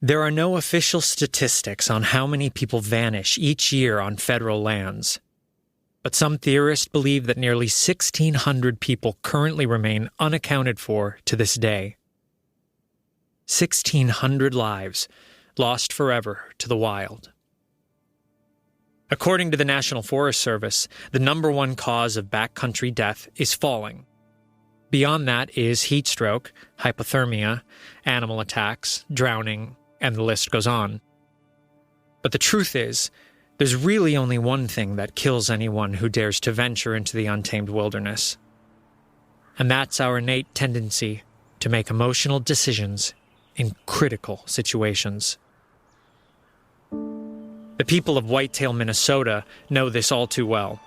There are no official statistics on how many people vanish each year on federal lands, but some theorists believe that nearly 1,600 people currently remain unaccounted for to this day. 1,600 lives lost forever to the wild. According to the National Forest Service, the number one cause of backcountry death is falling. Beyond that is heat stroke, hypothermia, animal attacks, drowning, and the list goes on. But the truth is, there's really only one thing that kills anyone who dares to venture into the untamed wilderness. And that's our innate tendency to make emotional decisions in critical situations. The people of Whitetail, Minnesota know this all too well.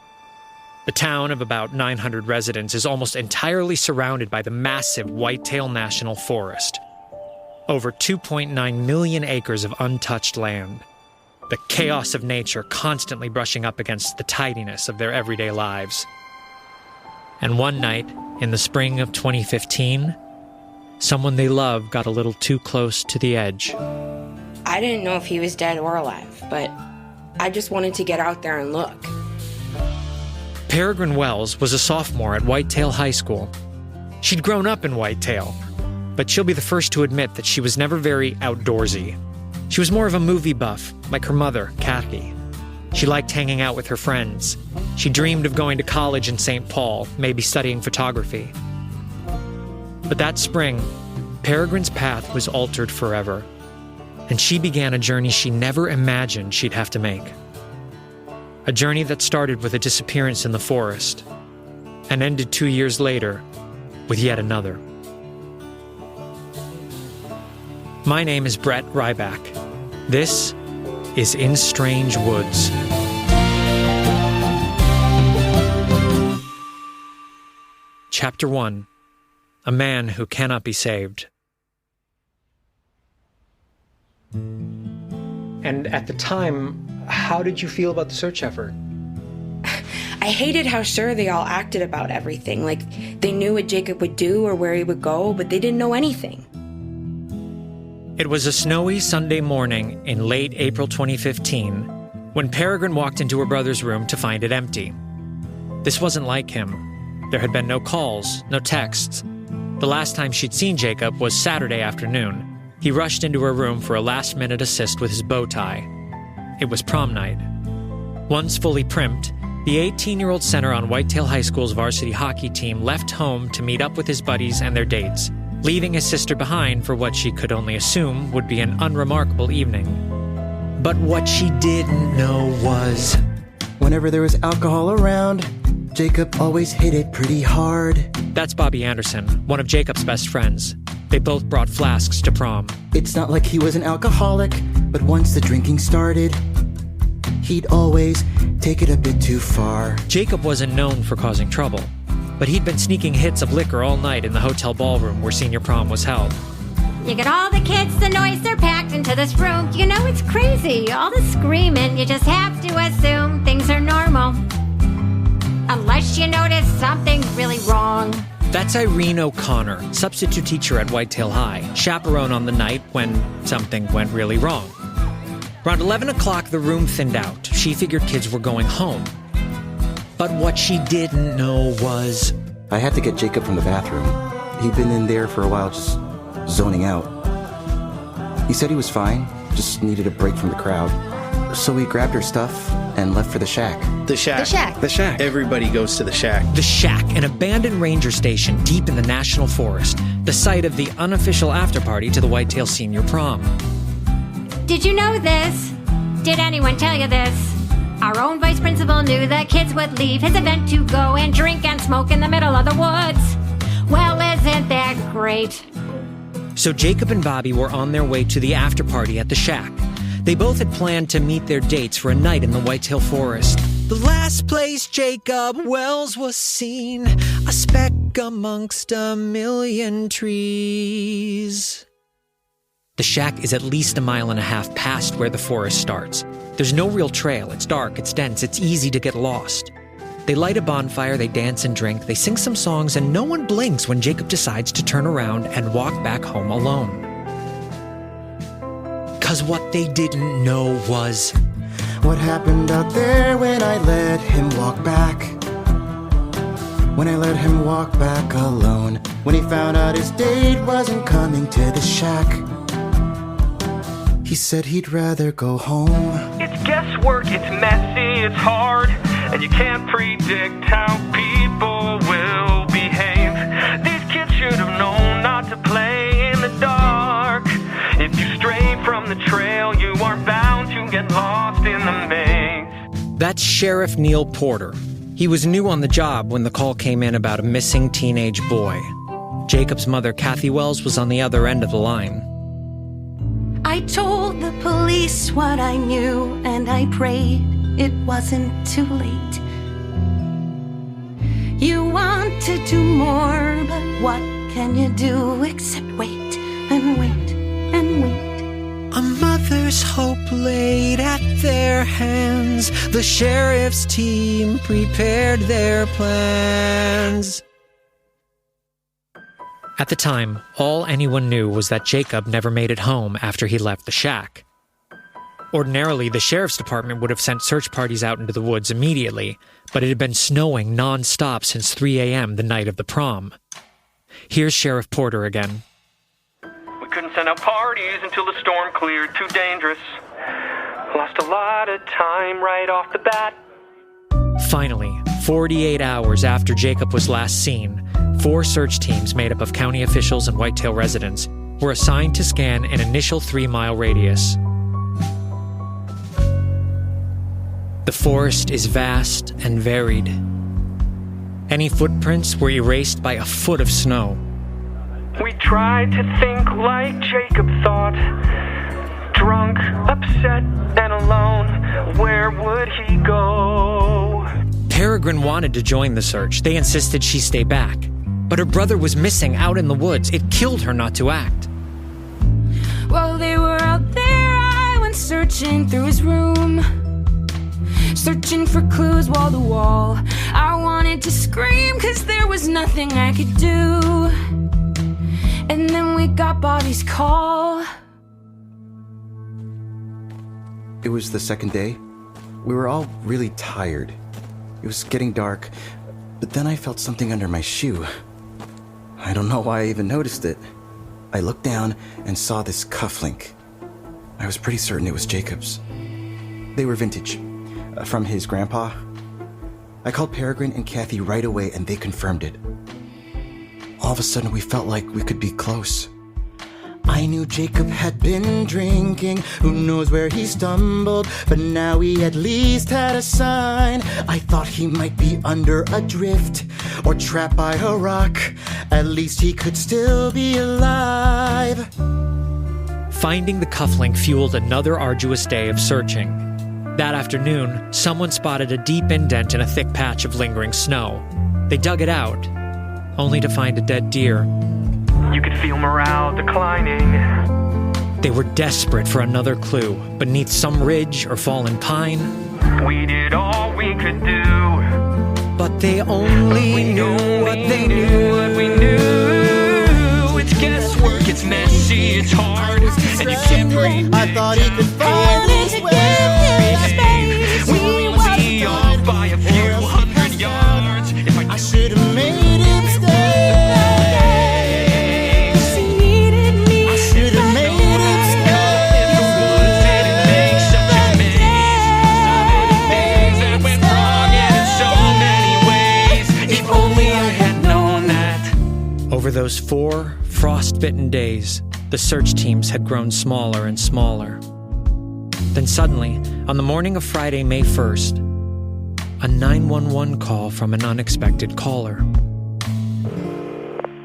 The town of about 900 residents is almost entirely surrounded by the massive Whitetail National Forest. Over 2.9 million acres of untouched land. The chaos of nature constantly brushing up against the tidiness of their everyday lives. And one night, in the spring of 2015, someone they love got a little too close to the edge. I didn't know if he was dead or alive, but I just wanted to get out there and look. Peregrine Wells was a sophomore at Whitetail High School. She'd grown up in Whitetail, but she'll be the first to admit that she was never very outdoorsy. She was more of a movie buff, like her mother, Kathy. She liked hanging out with her friends. She dreamed of going to college in St. Paul, maybe studying photography. But that spring, Peregrine's path was altered forever, and she began a journey she never imagined she'd have to make. A journey that started with a disappearance in the forest, and ended 2 years later with yet another. My name is Brett Ryback. This is In Strange Woods. Chapter 1. A Man Who Cannot Be Saved. And at the time, how did you feel about the search effort? I hated how sure they all acted about everything, like they knew what Jacob would do or where he would go, but they didn't know anything. It was a snowy Sunday morning in late April 2015 when Peregrine walked into her brother's room to find it empty. This wasn't like him. There had been no calls, no texts. The last time she'd seen Jacob was Saturday afternoon. He rushed into her room for a last-minute assist with his bow tie. It was prom night. Once fully primped, the 18-year-old center on Whitetail High School's varsity hockey team left home to meet up with his buddies and their dates, leaving his sister behind for what she could only assume would be an unremarkable evening. But what she didn't know was, whenever there was alcohol around, Jacob always hit it pretty hard. That's Bobby Anderson, one of Jacob's best friends. They both brought flasks to prom. It's not like he was an alcoholic, but once the drinking started, he'd always take it a bit too far. Jacob wasn't known for causing trouble, but he'd been sneaking hits of liquor all night in the hotel ballroom where senior prom was held. You get all the kids, the noise, they're packed into this room. You know it's crazy, all the screaming. You just have to assume things are normal, unless you notice something's really wrong. That's Irene O'Connor, substitute teacher at Whitetail High, chaperone on the night when something went really wrong. Around 11 o'clock, the room thinned out. She figured kids were going home. But what she didn't know was, I had to get Jacob from the bathroom. He'd been in there for a while, just zoning out. He said he was fine, just needed a break from the crowd. So we grabbed her stuff and left for the shack. The shack. The shack. The shack. Everybody goes to the shack. The Shack, an abandoned ranger station deep in the National Forest, the site of the unofficial after-party to the Whitetail Senior Prom. Did you know this? Did anyone tell you this? Our own vice principal knew that kids would leave his event to go and drink and smoke in the middle of the woods. Well, isn't that great? So Jacob and Bobby were on their way to the after-party at the Shack. They both had planned to meet their dates for a night in the Whitetail Forest. The last place Jacob Wells was seen, a speck amongst a million trees. The Shack is at least 1.5 miles past where the forest starts. There's no real trail, it's dark, it's dense, it's easy to get lost. They light a bonfire, they dance and drink, they sing some songs, and no one blinks when Jacob decides to turn around and walk back home alone. Because what they didn't know was... What happened out there when I let him walk back? When I let him walk back alone. When he found out his date wasn't coming to the shack. He said he'd rather go home. It's guesswork, it's messy, it's hard, and you can't predict how people will behave. These kids should have known not to play in the dark. If you stray from the trail, you are bound to get lost in the maze. That's Sheriff Neil Porter. He was new on the job when the call came in about a missing teenage boy. Jacob's mother, Kathy Wells, was on the other end of the line. I told the police what I knew, and I prayed it wasn't too late. You want to do more, but what can you do except wait and wait and wait? A mother's hope laid at their hands. The sheriff's team prepared their plans. At the time, all anyone knew was that Jacob never made it home after he left the shack. Ordinarily, the sheriff's department would have sent search parties out into the woods immediately, but it had been snowing non-stop since 3 a.m. the night of the prom. Here's Sheriff Porter again. We couldn't send out parties until the storm cleared. Too dangerous. Lost a lot of time right off the bat. Finally, 48 hours after Jacob was last seen, 4 search teams made up of county officials and Whitetail residents were assigned to scan an initial 3-mile radius. The forest is vast and varied. Any footprints were erased by a foot of snow. We tried to think like Jacob thought. Drunk, upset, and alone, where would he go? Peregrine wanted to join the search. They insisted she stay back. But her brother was missing out in the woods. It killed her not to act. While they were out there, I went searching through his room, searching for clues wall to wall. I wanted to scream, cause there was nothing I could do. And then we got Bobby's call. It was the second day. We were all really tired. It was getting dark, but then I felt something under my shoe. I don't know why I even noticed it. I looked down and saw this cufflink. I was pretty certain it was Jacob's. They were vintage, from his grandpa. I called Peregrine and Kathy right away and they confirmed it. All of a sudden we felt like we could be close. I knew Jacob had been drinking, who knows where he stumbled, but now he at least had a sign. I thought he might be under a drift, or trapped by a rock. At least he could still be alive. Finding the cufflink fueled another arduous day of searching. That afternoon, someone spotted a deep indent in a thick patch of lingering snow. They dug it out, only to find a dead deer. You could feel morale declining. They were desperate for another clue, beneath some ridge or fallen pine. We did all we could do. But they only knew what they knew. What we knew. It's guesswork, it's messy, it's hard, and you can't predict. I thought he could find his way. We will be off by a few hundred yards. If I should have made him stay. Over those 4 frost-bitten days, the search teams had grown smaller and smaller. Then suddenly, on the morning of Friday, May 1st, a 911 call from an unexpected caller.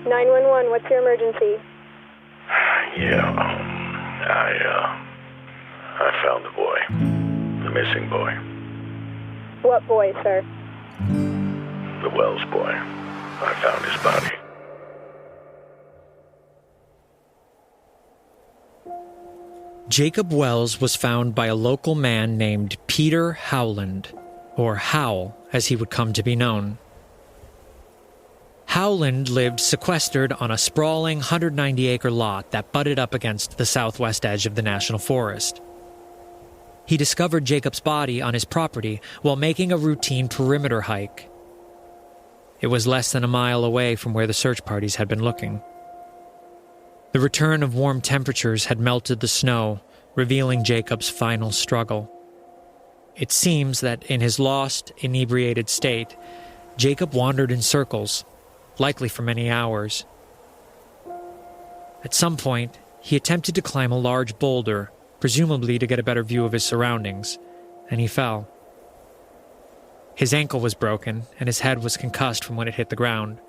911, what's your emergency? Yeah, I found the boy. The missing boy. What boy, sir? The Wells boy. I found his body. Jacob Wells was found by a local man named Peter Howland, or Howl as he would come to be known. Howland lived sequestered on a sprawling 190-acre lot that butted up against the southwest edge of the National Forest. He discovered Jacob's body on his property while making a routine perimeter hike. It was less than a mile away from where the search parties had been looking. The return of warm temperatures had melted the snow, revealing Jacob's final struggle. It seems that in his lost, inebriated state, Jacob wandered in circles, likely for many hours. At some point, he attempted to climb a large boulder, presumably to get a better view of his surroundings, and he fell. His ankle was broken, and his head was concussed from when it hit the ground.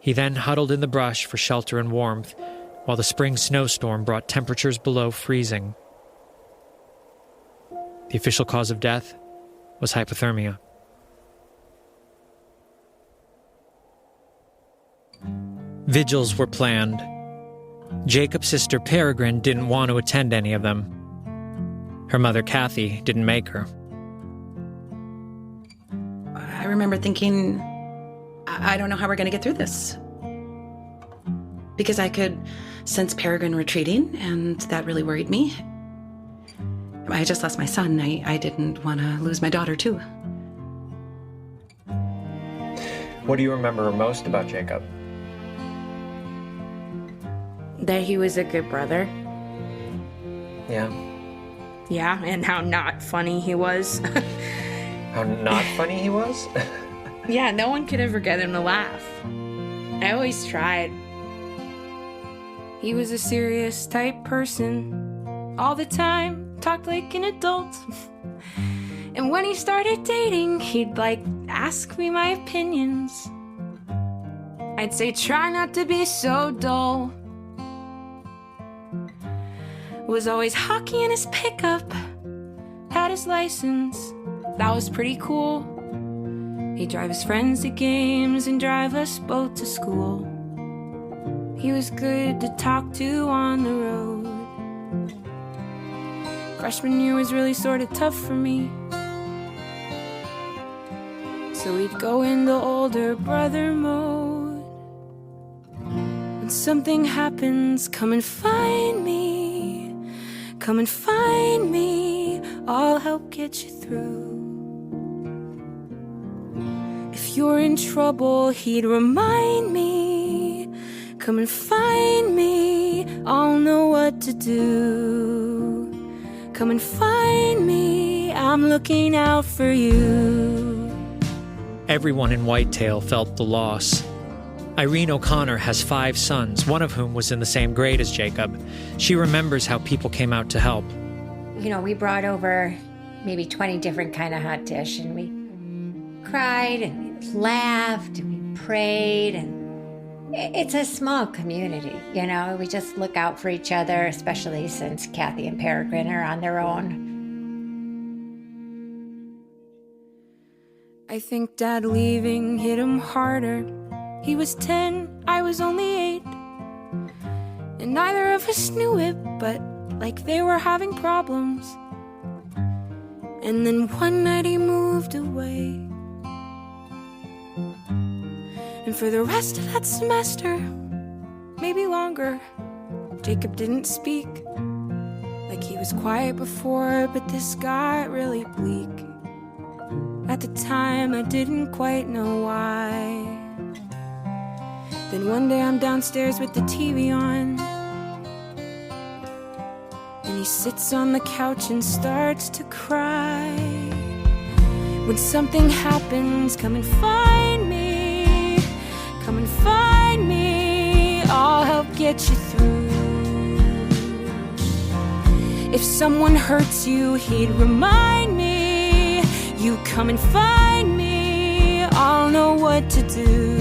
He then huddled in the brush for shelter and warmth, while the spring snowstorm brought temperatures below freezing. The official cause of death was hypothermia. Vigils were planned. Jacob's sister Peregrine didn't want to attend any of them. Her mother Kathy didn't make her. I remember thinking, I don't know how we're going to get through this. Because I could sense Peregrine retreating, and that really worried me. I just lost my son. I didn't want to lose my daughter, too. What do you remember most about Jacob? That he was a good brother. Yeah. Yeah, and how not funny he was. How not funny he was? Yeah, no one could ever get him to laugh. I always tried. He was a serious type person. All the time, talked like an adult. And when he started dating, he'd ask me my opinions. I'd say try not to be so dull. Was always hockey in his pickup. Had his license. That was pretty cool. He'd drive his friends to games and drive us both to school. He was good to talk to on the road. Freshman year was really sort of tough for me. So we'd go into older brother mode. When something happens, come and find me. Come and find me, I'll help get you through. If you're in trouble, he'd remind me. Come and find me, I'll know what to do. Come and find me, I'm looking out for you. Everyone in Whitetail felt the loss. Irene O'Connor has 5 sons, one of whom was in the same grade as Jacob. She remembers how people came out to help. You know, we brought over maybe 20 different kind of hot dish, and we cried and we laughed and we prayed, and it's a small community, you know. We just look out for each other, especially since Kathy and Peregrine are on their own. I think Dad leaving hit him harder. He was 10, I was only 8. And neither of us knew it, but they were having problems. And then one night he moved away. And for the rest of that semester, maybe longer, Jacob didn't speak. He was quiet before, but this got really bleak. At the time, I didn't quite know why. Then one day I'm downstairs with the TV on, and he sits on the couch and starts to cry. When something happens, come and find me. Come and find me, I'll help get you through. If someone hurts you, he'd remind me. You come and find me, I'll know what to do.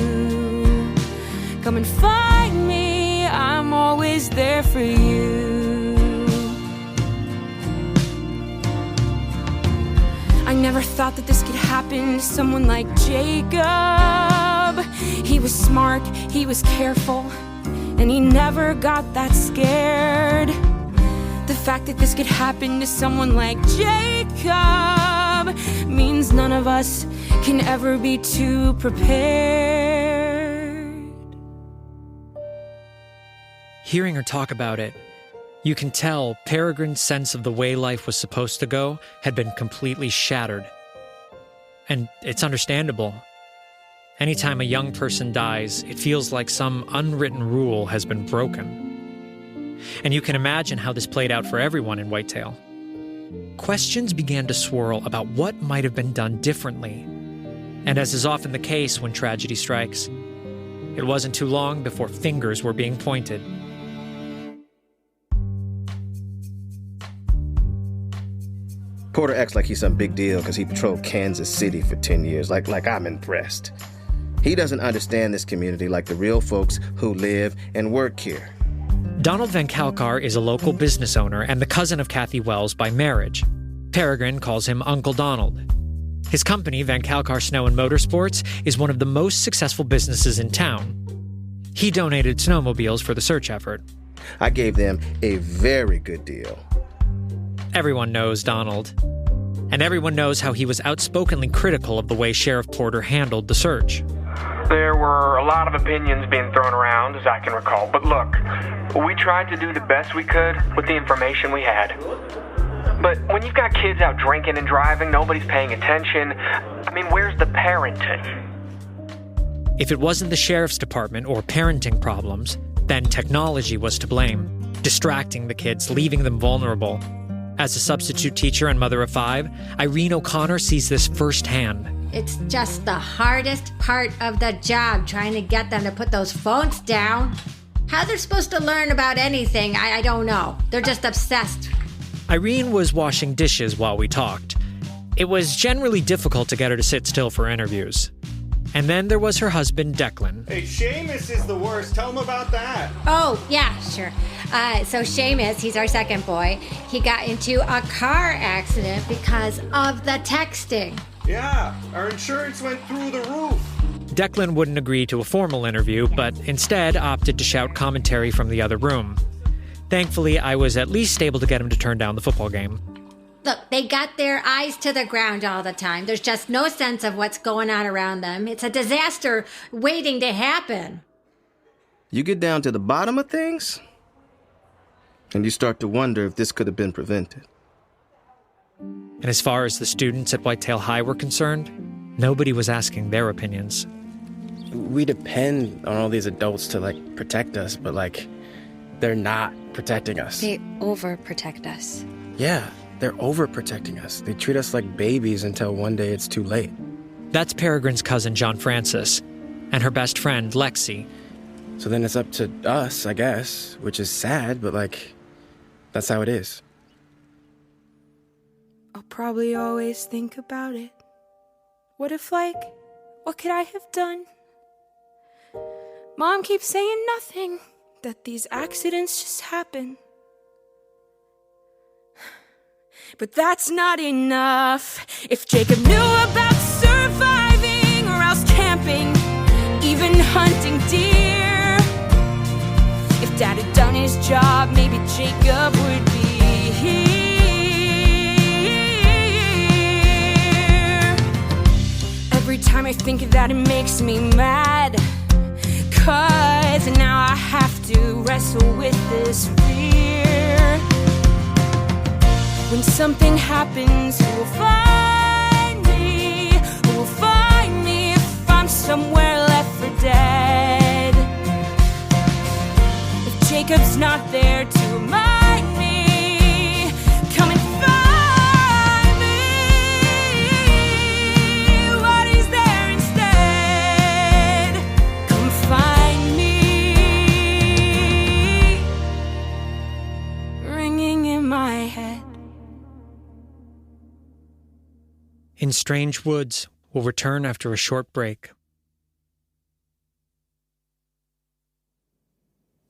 Come and find me, I'm always there for you. I never thought that this could happen to someone like Jacob. He was smart, he was careful, and he never got that scared. The fact that this could happen to someone like Jacob means none of us can ever be too prepared. hearing her talk about it, you can tell Peregrine's sense of the way life was supposed to go had been completely shattered. And it's understandable. Anytime a young person dies, it feels like some unwritten rule has been broken. And you can imagine how this played out for everyone in Whitetail. Questions began to swirl about what might have been done differently. And as is often the case when tragedy strikes, it wasn't too long before fingers were being pointed. Porter acts like he's some big deal because he patrolled Kansas City for 10 years, like I'm impressed. He doesn't understand this community like the real folks who live and work here. Donald Van Kalkar is a local business owner and the cousin of Kathy Wells by marriage. Peregrine calls him Uncle Donald. His company, Van Kalkar Snow and Motorsports, is one of the most successful businesses in town. He donated snowmobiles for the search effort. I gave them a very good deal. Everyone knows Donald. And everyone knows how he was outspokenly critical of the way Sheriff Porter handled the search. There were a lot of opinions being thrown around, as I can recall. But look, we tried to do the best we could with the information we had. But when you've got kids out drinking and driving, nobody's paying attention. I mean, where's the parenting? If it wasn't the sheriff's department or parenting problems, then technology was to blame, distracting the kids, leaving them vulnerable. As a substitute teacher and mother of 5, Irene O'Connor sees this firsthand. It's just the hardest part of the job, trying to get them to put those phones down. How they're supposed to learn about anything, I don't know. They're just obsessed. Irene was washing dishes while we talked. It was generally difficult to get her to sit still for interviews. And then there was her husband, Declan. Hey, Seamus is the worst. Tell him about that. Oh, yeah, sure. So Seamus, he's our second boy. He got into a car accident because of the texting. Yeah, our insurance went through the roof. Declan wouldn't agree to a formal interview, but instead opted to shout commentary from the other room. Thankfully, I was at least able to get him to turn down the football game. Look, they got their eyes to the ground all the time. There's just no sense of what's going on around them. It's a disaster waiting to happen. You get down to the bottom of things, and you start to wonder if this could have been prevented. And as far as the students at Whitetail High were concerned, nobody was asking their opinions. We depend on all these adults to, protect us, but, they're not protecting us. They overprotect us. Yeah, they're overprotecting us. They treat us like babies until one day it's too late. That's Peregrine's cousin, John Francis, and her best friend, Lexi. So then it's up to us, I guess, which is sad, but, that's how it is. I'll probably always think about it. What if, what could I have done? Mom keeps saying nothing, that these accidents just happen. But that's not enough. If Jacob knew about surviving or else camping, even hunting deer, if Dad had done his job, maybe Jacob would be here. Every time I think of that, it makes me mad. 'Cause now I have to wrestle with this fear. When something happens, who will find me? Who will find me if I'm somewhere left for dead? If Jacob's not there to remind me, come and find me. What is there instead? Come find me. Ringing in my head. In Strange Woods, we'll return after a short break.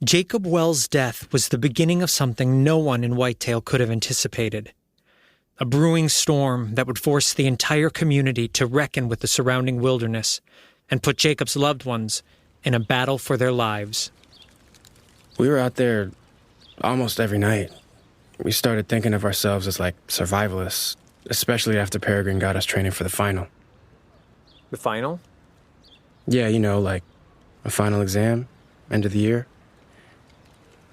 Jacob Wells' death was the beginning of something no one in Whitetail could have anticipated. A brewing storm that would force the entire community to reckon with the surrounding wilderness and put Jacob's loved ones in a battle for their lives. We were out there almost every night. We started thinking of ourselves as survivalists, especially after Peregrine got us training for the final. The final? Yeah, a final exam, end of the year.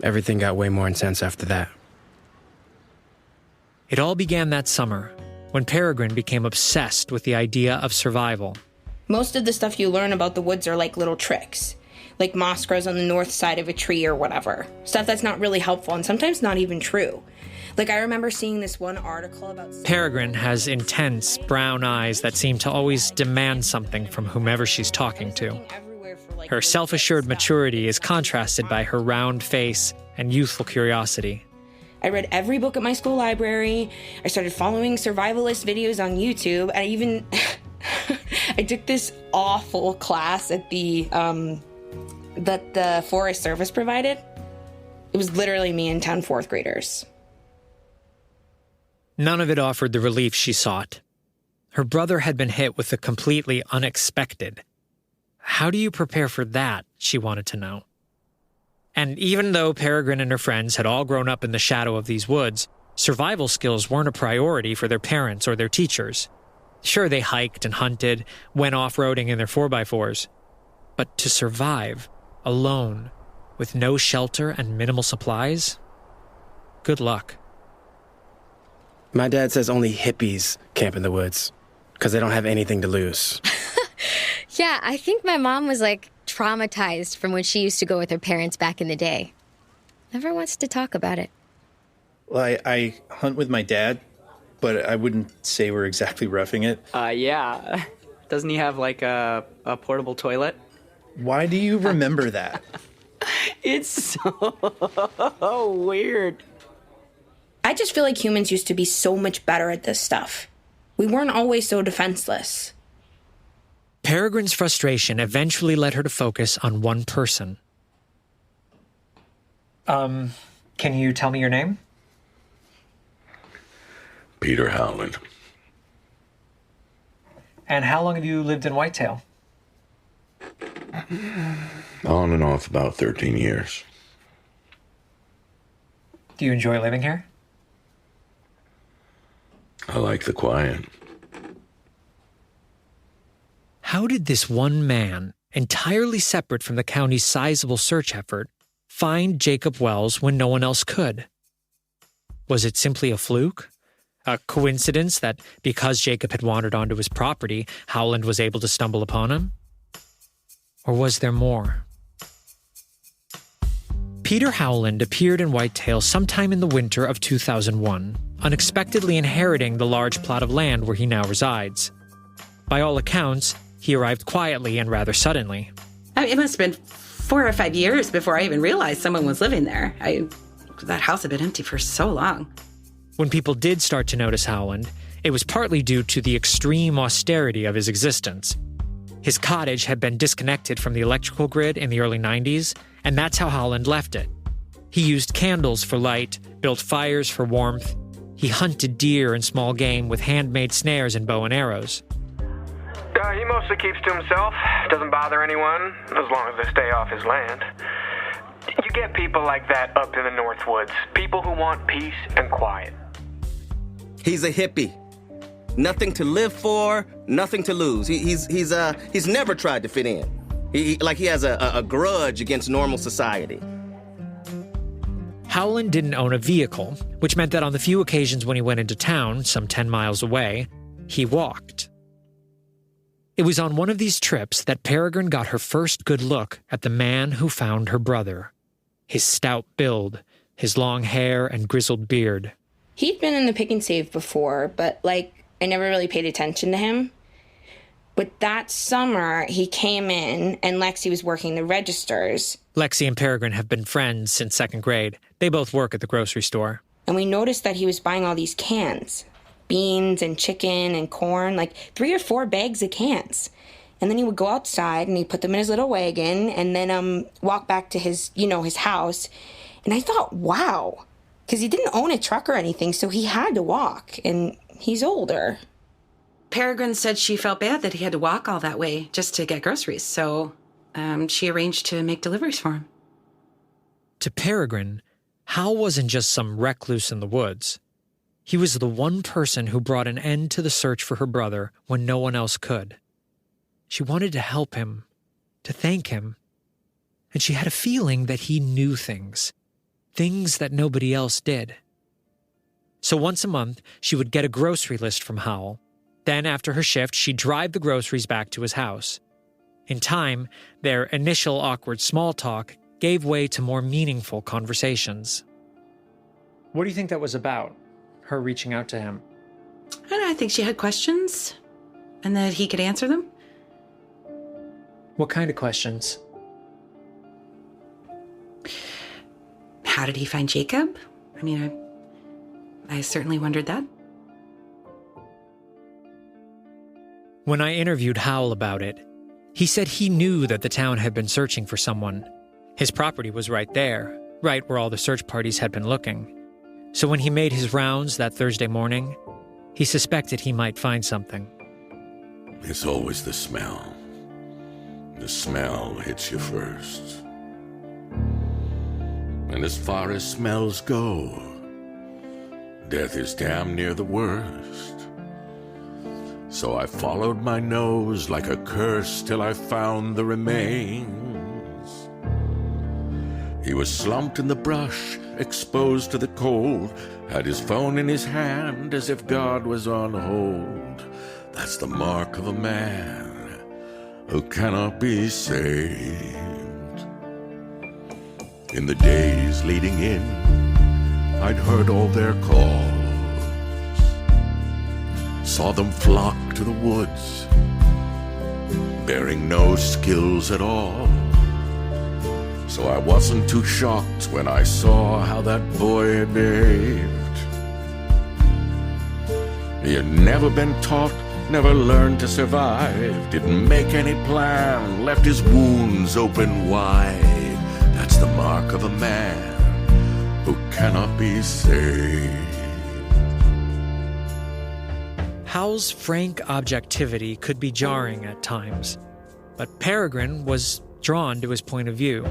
everything got way more intense after that. It all began that summer, when Peregrine became obsessed with the idea of survival. Most of the stuff you learn about the woods are like little tricks. Like moss grows on the north side of a tree or whatever. Stuff that's not really helpful and sometimes not even true. Like I remember seeing this one article about... Peregrine has intense brown eyes that seem to always demand something from whomever she's talking to. Her self-assured maturity is contrasted by her round face and youthful curiosity. I read every book at my school library. I started following survivalist videos on YouTube. I even... I took this awful class at that the Forest Service provided. It was literally me and 10 fourth graders. None of it offered the relief she sought. Her brother had been hit with the completely unexpected. How do you prepare for that, she wanted to know. And even though Peregrine and her friends had all grown up in the shadow of these woods, survival skills weren't a priority for their parents or their teachers. Sure, they hiked and hunted, went off-roading in their 4x4s. But to survive, alone, with no shelter and minimal supplies? Good luck. My dad says only hippies camp in the woods, because they don't have anything to lose. Yeah, I think my mom was, traumatized from when she used to go with her parents back in the day. Never wants to talk about it. Well, I hunt with my dad, but I wouldn't say we're exactly roughing it. Yeah. Doesn't he have, a portable toilet? Why do you remember that? It's so weird. I just feel like humans used to be so much better at this stuff. We weren't always so defenseless. Peregrine's frustration eventually led her to focus on one person. Can you tell me your name? Peter Howland. And how long have you lived in Whitetail? On and off about 13 years. Do you enjoy living here? I like the quiet. How did this one man, entirely separate from the county's sizable search effort, find Jacob Wells when no one else could? Was it simply a fluke? A coincidence that because Jacob had wandered onto his property, Howland was able to stumble upon him? Or was there more? Peter Howland appeared in Whitetail sometime in the winter of 2001, unexpectedly inheriting the large plot of land where he now resides. By all accounts, he arrived quietly and rather suddenly. It must have been 4 or 5 years before I even realized someone was living there. That house had been empty for so long. When people did start to notice Howland, it was partly due to the extreme austerity of his existence. His cottage had been disconnected from the electrical grid in the early 90s, and that's how Howland left it. He used candles for light, built fires for warmth. He hunted deer and small game with handmade snares and bow and arrows. He mostly keeps to himself, doesn't bother anyone, as long as they stay off his land. You get people like that up in the North Woods, people who want peace and quiet. He's a hippie. Nothing to live for, nothing to lose. He's never tried to fit in. He has a grudge against normal society. Howland didn't own a vehicle, which meant that on the few occasions when he went into town, some 10 miles away, he walked. It was on one of these trips that Peregrine got her first good look at the man who found her brother. His stout build, his long hair and grizzled beard. He'd been in the pick and save before, but, I never really paid attention to him. But that summer, he came in, and Lexi was working the registers. Lexi and Peregrine have been friends since 2nd grade. They both work at the grocery store. And we noticed that he was buying all these cans. Beans and chicken and corn, 3 or 4 bags of cans. And then he would go outside and he'd put them in his little wagon and then walk back to his house. And I thought, wow, because he didn't own a truck or anything, so he had to walk, and he's older. Peregrine said she felt bad that he had to walk all that way just to get groceries, so she arranged to make deliveries for him. To Peregrine, Hal wasn't just some recluse in the woods. He was the one person who brought an end to the search for her brother when no one else could. She wanted to help him, to thank him, and she had a feeling that he knew things. things that nobody else did. So once a month, she would get a grocery list from Howell. Then, after her shift, she'd drive the groceries back to his house. In time, their initial awkward small talk gave way to more meaningful conversations. What do you think that was about, her reaching out to him? I don't know, I think she had questions and that he could answer them. What kind of questions? How did he find Jacob? I mean, I certainly wondered that. When I interviewed Howell about it, he said he knew that the town had been searching for someone. His property was right there, right where all the search parties had been looking. So when he made his rounds that Thursday morning, he suspected he might find something. It's always the smell. The smell hits you first. And as far as smells go, death is damn near the worst. So I followed my nose like a curse till I found the remains. He was slumped in the brush, exposed to the cold, had his phone in his hand as if God was on hold. That's the mark of a man who cannot be saved. In the days leading in, I'd heard all their calls, saw them flock to the woods, bearing no skills at all. So I wasn't too shocked when I saw how that boy had behaved. He had never been taught, never learned to survive, didn't make any plan, left his wounds open wide. That's the mark of a man who cannot be saved. Howell's frank objectivity could be jarring at times, but Peregrine was drawn to his point of view.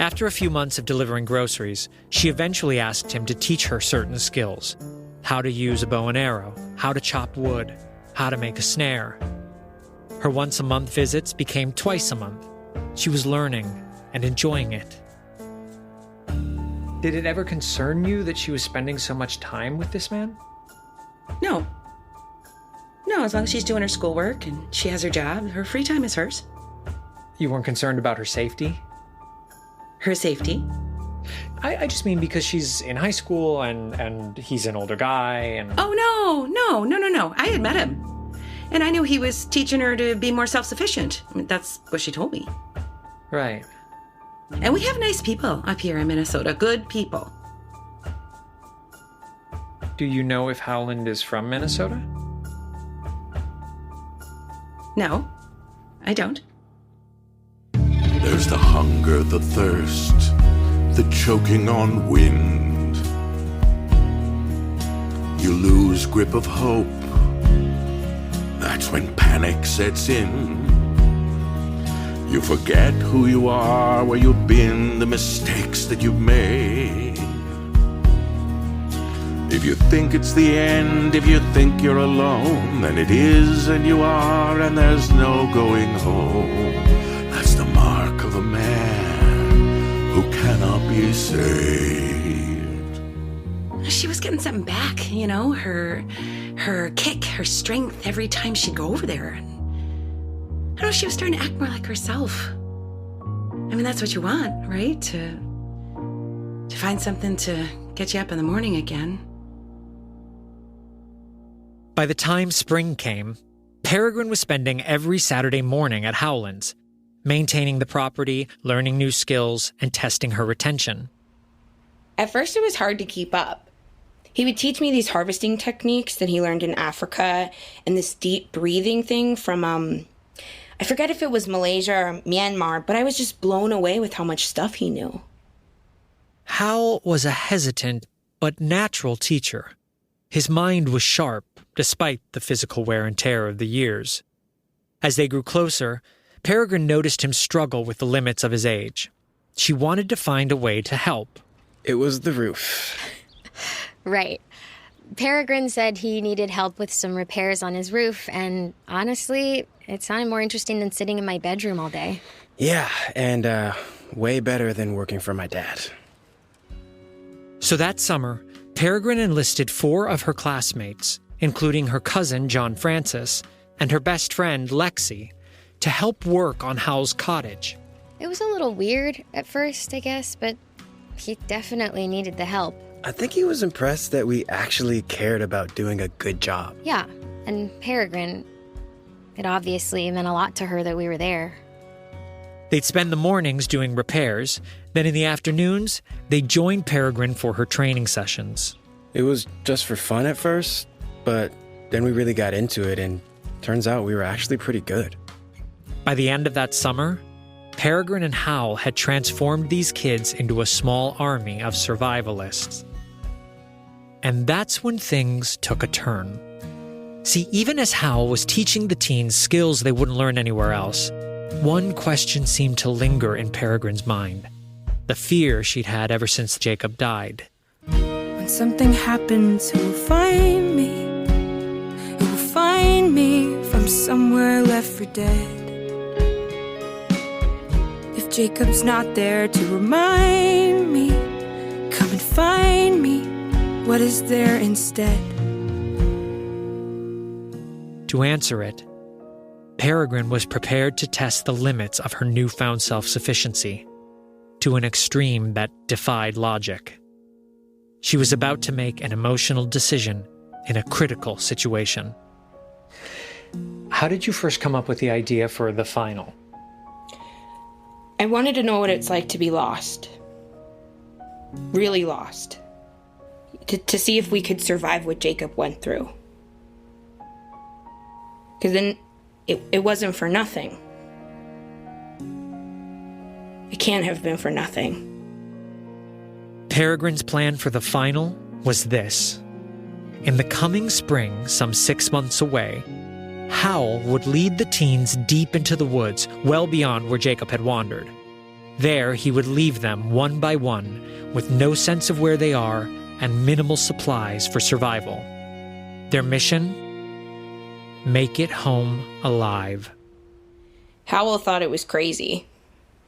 After a few months of delivering groceries, she eventually asked him to teach her certain skills: how to use a bow and arrow, how to chop wood, how to make a snare. Her once-a-month visits became twice a month. She was learning and enjoying it. Did it ever concern you that she was spending so much time with this man? No. No, as long as she's doing her schoolwork and she has her job, her free time is hers. You weren't concerned about her safety? Her safety? I just mean because she's in high school and he's an older guy and... Oh, no. I had met him. And I knew he was teaching her to be more self-sufficient. I mean, that's what she told me. Right. And we have nice people up here in Minnesota. Good people. Do you know if Howland is from Minnesota? No, I don't. There's the hunger, the thirst, the choking on wind. You lose grip of hope. That's when panic sets in. You forget who you are, where you've been, the mistakes that you've made. If you think it's the end, if you think you're alone, then it is and you are, and there's no going home. That's the mark of a man who cannot be saved. She was getting something back, you know, her kick, her strength every time she'd go over there. I don't know, she was starting to act more like herself. I mean, that's what you want, right? To find something to get you up in the morning again. By the time spring came, Peregrine was spending every Saturday morning at Howland's, maintaining the property, learning new skills, and testing her retention. At first, it was hard to keep up. He would teach me these harvesting techniques that he learned in Africa and this deep breathing thing from, I forget if it was Malaysia or Myanmar, but I was just blown away with how much stuff he knew. Howell was a hesitant but natural teacher. His mind was sharp, despite the physical wear and tear of the years. As they grew closer, Peregrine noticed him struggle with the limits of his age. She wanted to find a way to help. It was the roof. Right. Peregrine said he needed help with some repairs on his roof, and honestly, it sounded more interesting than sitting in my bedroom all day. Yeah, and way better than working for my dad. So that summer, Peregrine enlisted 4 of her classmates, including her cousin John Francis and her best friend Lexi, to help work on Hal's cottage. It was a little weird at first, I guess, but he definitely needed the help. I think he was impressed that we actually cared about doing a good job. Yeah, and Peregrine, it obviously meant a lot to her that we were there. They'd spend the mornings doing repairs, then in the afternoons, they'd join Peregrine for her training sessions. It was just for fun at first, but then we really got into it, and turns out we were actually pretty good. By the end of that summer, Peregrine and Hal had transformed these kids into a small army of survivalists. And that's when things took a turn. See, even as Hal was teaching the teens skills they wouldn't learn anywhere else, one question seemed to linger in Peregrine's mind. The fear she'd had ever since Jacob died. When something happens, who will find me? Who will find me from somewhere left for dead? If Jacob's not there to remind me, come and find me. What is there instead? To answer it, Peregrine was prepared to test the limits of her newfound self-sufficiency to an extreme that defied logic. She was about to make an emotional decision in a critical situation. How did you first come up with the idea for the final? I wanted to know what it's like to be lost. Really lost. To see if we could survive what Jacob went through. Because then it wasn't for nothing. It can't have been for nothing. Peregrine's plan for the final was this. In the coming spring, some 6 months away, Hal would lead the teens deep into the woods, well beyond where Jacob had wandered. There, he would leave them one by one, with no sense of where they are and minimal supplies for survival. Their mission? Make it home alive. Howell thought it was crazy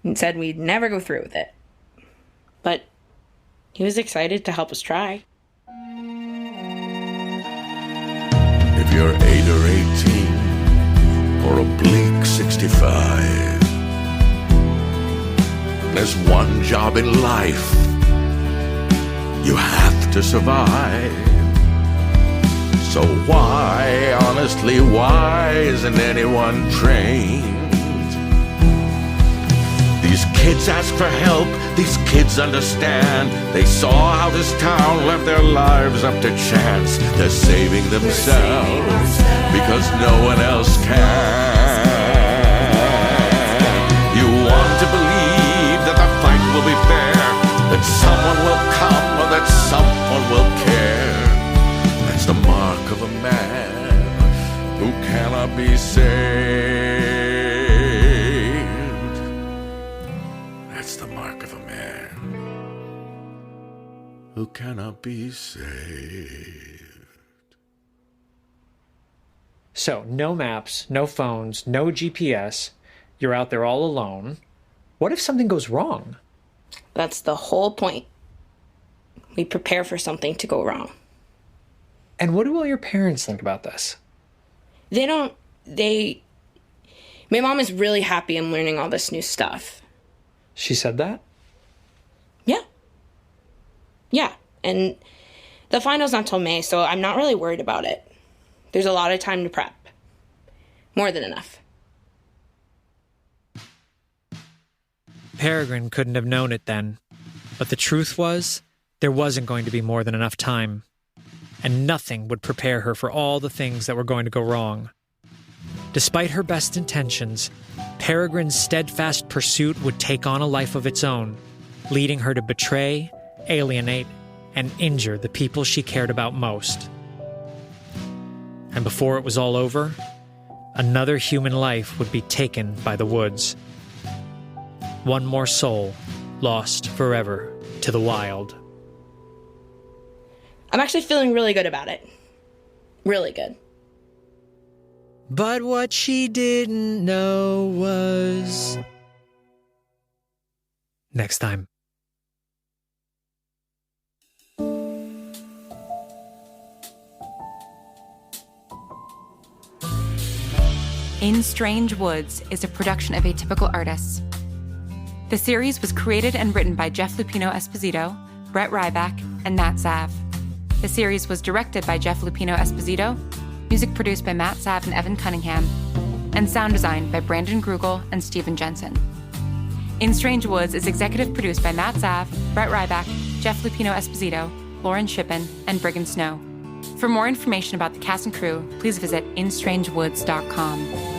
and said we'd never go through with it. But he was excited to help us try. If you're 8 or 18, or a bleak 65, there's one job in life. You have to survive. So why, honestly, why isn't anyone trained? These kids ask for help, these kids understand. They saw how this town left their lives up to chance. They're saving themselves because no one else can. You want to believe that the fight will be fair, that someone will come or that someone will care. That's the mark of a man who cannot be saved. That's the mark of a man who cannot be saved. So, no maps, no phones, no GPS. You're out there all alone. What if something goes wrong? That's the whole point. We prepare for something to go wrong. And what do all your parents think about this? My mom is really happy I'm learning all this new stuff. She said that? Yeah, and the final's not till May, so I'm not really worried about it. There's a lot of time to prep. More than enough. Peregrine couldn't have known it then, but the truth was, there wasn't going to be more than enough time, and nothing would prepare her for all the things that were going to go wrong. Despite her best intentions, Peregrine's steadfast pursuit would take on a life of its own, leading her to betray, alienate, and injure the people she cared about most. And before it was all over, another human life would be taken by the woods. One more soul lost forever to the wild. I'm actually feeling really good about it. Really good. But what she didn't know was... Next time. In Strange Woods is a production of Atypical Artists. The series was created and written by Jeff Luppino-Esposito, Brett Ryback, and Matt Zav. The series was directed by Jeff Luppino-Esposito, music produced by Matt Zav and Evan Cunningham, and sound designed by Brandon Grugel and Steven Jensen. In Strange Woods is executive produced by Matt Zav, Brett Ryback, Jeff Luppino-Esposito, Lauren Shippen, and Briggon Snow. For more information about the cast and crew, please visit instrangewoods.com.